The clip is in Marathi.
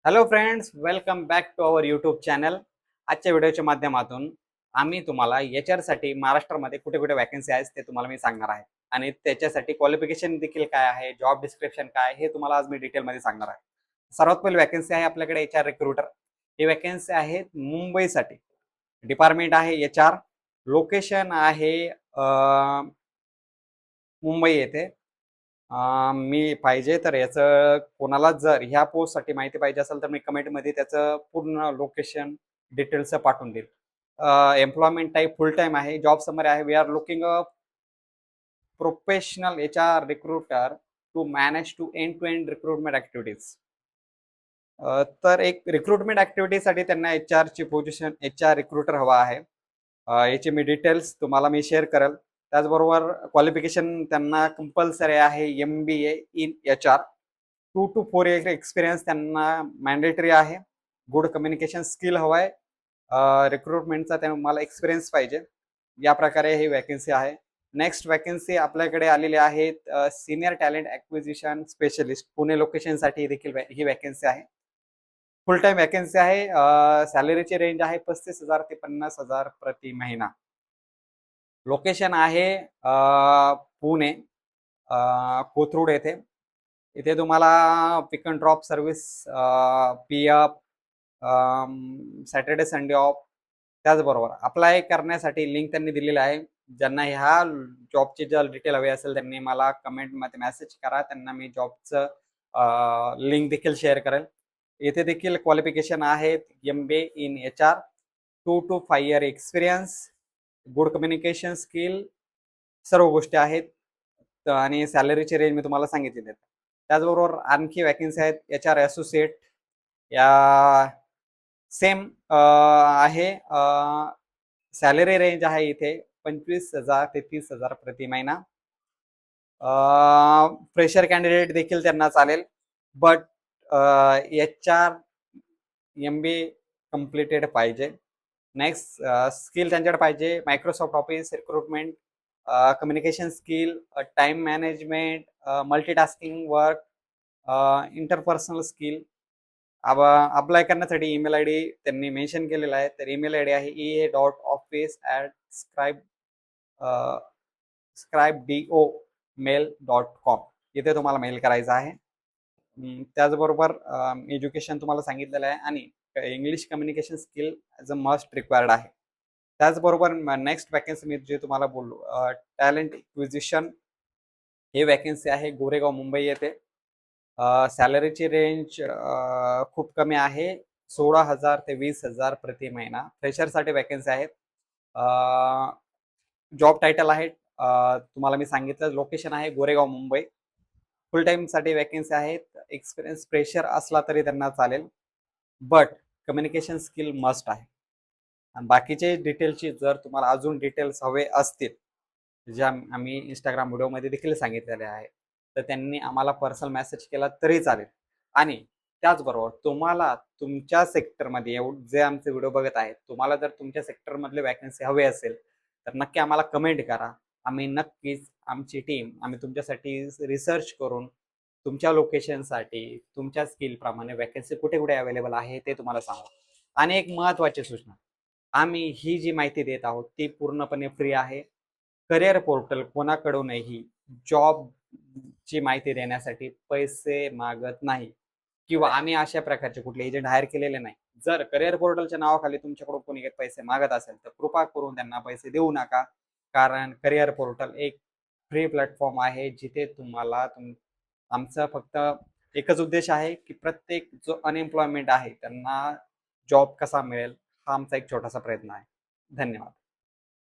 Hello friends, welcome back to our YouTube channel. आजच्या व्हिडिओच्या माध्यमातून आम्ही तुम्हाला साठी महाराष्ट्रामध्ये कुठे कुठे वॅकन्सी आहेत ते तुम्हाला मी सांगणार आहे. आणि त्याच्यासाठी क्वालिफिकेशन देखील काय आहे, जॉब डिस्क्रिप्शन काय हे तुम्हाला आज मी डिटेलमध्ये सांगणार आहे. सर्वात पहिली वॅकन्सी आहे आपल्याकडे रिक्रुटर. ही वॅकन्सी आहे मुंबईसाठी. डिपार्टमेंट आहे लोकेशन आहे मुंबई येथे. मी पाहिजे तर याचं कोणाला जर ह्या पोस्टसाठी माहिती पाहिजे असेल तर मी कमेंटमध्ये त्याचं पूर्ण लोकेशन डिटेल्स पाठवून देईल. एम्प्लॉयमेंट टाईप फुल टाईम आहे. जॉब समरी आहे. We are looking a professional recruiter to manage to end to end recruitment activities. तर एक रिक्रुटमेंट ॲक्टिव्हिटीसाठी त्यांना ची पोझिशन रिक्रुटर हवा आहे. याचे मी डिटेल्स तुम्हाला मी शेअर करेल. त्याचबरोबर क्वालिफिकेशन त्यांना कंपल्सरी आहे MBA in HR. 2 to 4 year experience त्यांना मॅन्डेटरी आहे. गुड कम्युनिकेशन स्किल हवा आहे. रिक्रुटमेंटचा तुम्हाला एक्सपिरियन्स पाहिजे. या प्रकारे ही वॅकन्सी आहे. नेक्स्ट वॅकन्सी आपल्याकडे आलेली आहे senior talent acquisition specialist. Pune लोकेशनसाठी देखील ही वॅकन्सी आहे. फुल टाइम वॅकन्सी आहे. सॅलरीची रेंज आहे 35,000 ते 50,000 प्रति महिना. लोकेशन आहे पुणे कोथरूड येथे. इथे तुम्हाला pick and drop service, PF, Saturday Sunday off. त्याचबरोबर अप्लाय करण्यासाठी लिंक त्यांनी दिलेली आहे. ज्यांना ह्या जॉबची जर डिटेल हवी असेल त्यांनी मला कमेंटमध्ये मेसेज करा. त्यांना मी जॉबचं लिंक देखील शेअर करेल. येथे देखील क्वालिफिकेशन आहेत MBA in HR, 2 to 5 year experience, good communication skill, सर्व गोष्टी आहेत. आणि सॅलरीची रेंज मी तुम्हाला सांगितलेली आहे. त्याचबरोबर आणखी वॅकन्सी आहेत HR असोसिएट. या सेम आहे. सॅलरी रेंज आहे इथे 25,000 ते 30,000 प्रति महिना. फ्रेशर कॅन्डिडेट देखील त्यांना चालेल. बट HR MBA कम्प्लिटेड पाहिजे. नेक्स्ट स्किल त्यांच्याकडे पाहिजे Microsoft office, recruitment, communication skill, time management, multitasking work, interpersonal skill. Apply करण्यासाठी ईमेल ID त्यांनी मेन्शन केलेला आहे. तर ईमेल ID आहे ea.office@scribedo.mail.com. इथे तुम्हाला मेल करायचा आहे. त्याचबरोबर एज्युकेशन तुम्हाला सांगितलेलं आहे आणि English communication skill as a must required आहे. त्याचबरोबर नेक्स्ट वॅकन्सी मी जे तुम्हाला बोललो टॅलेंट एक्विजिशन. ही वॅकन्सी आहे गोरेगाव मुंबई येथे. सॅलरीची रेंज खूप कमी आहे 16,000 ते 20,000 प्रति महिना. फ्रेशरसाठी वॅकन्सी आहेत. जॉब टायटल आहे तुम्हाला मी सांगितलं. लोकेशन आहे गोरेगाव मुंबई. फुल टाईमसाठी वॅकन्सी आहेत. एक्सपिरियन्स फ्रेशर असला तरी त्यांना चालेल, बट कम्युनिकेशन स्किल मस्ट आहे. आणि बाकीचे डिटेल्सची जर तुम्हाला अजून डिटेल्स हवे असतील ज्या आम्ही इंस्टाग्राम व्हिडिओमध्ये देखील सांगितलेले आहे तर त्यांनी आम्हाला पर्सनल मेसेज केला तरी चालेल. आणि त्याचबरोबर तुम्हाला तुमच्या सेक्टरमध्ये जे आमचे व्हिडिओ बघत आहेत तुम्हाला जर तुमच्या सेक्टरमधले वॅकन्सी हवे असेल तर नक्की आम्हाला कमेंट करा. आम्ही नक्कीच आमची टीम आम्ही तुमच्यासाठी रिसर्च करून तुमच्या लोकेशनसाठी तुमच्या स्किलप्रमाणे वॅकन्सी कुठे कुठे अवेलेबल आहे ते तुम्हाला सांगू. आणि एक महत्त्वाची सूचना, आम्ही ही जी माहिती देत आहोत ती पूर्णपणे फ्री आहे. करिअर पोर्टल कोणाकडूनही जॉबची माहिती देण्यासाठी पैसे मागत नाही किंवा आम्ही अशा प्रकारचे कुठले एजंट हायर केलेले नाही. जर करिअर पोर्टलच्या नावाखाली तुमच्याकडून कोणी पैसे मागत असेल तर कृपा करून त्यांना पैसे देऊ नका. कारण करिअर पोर्टल एक फ्री प्लॅटफॉर्म आहे जिथे तुम्हाला आमचा फक्त एकच उद्देश आहे की प्रत्येक जो अनएम्प्लॉयमेंट आहे त्यांना जॉब कसा मिळेल हा आमचा एक छोटासा प्रयत्न आहे. धन्यवाद.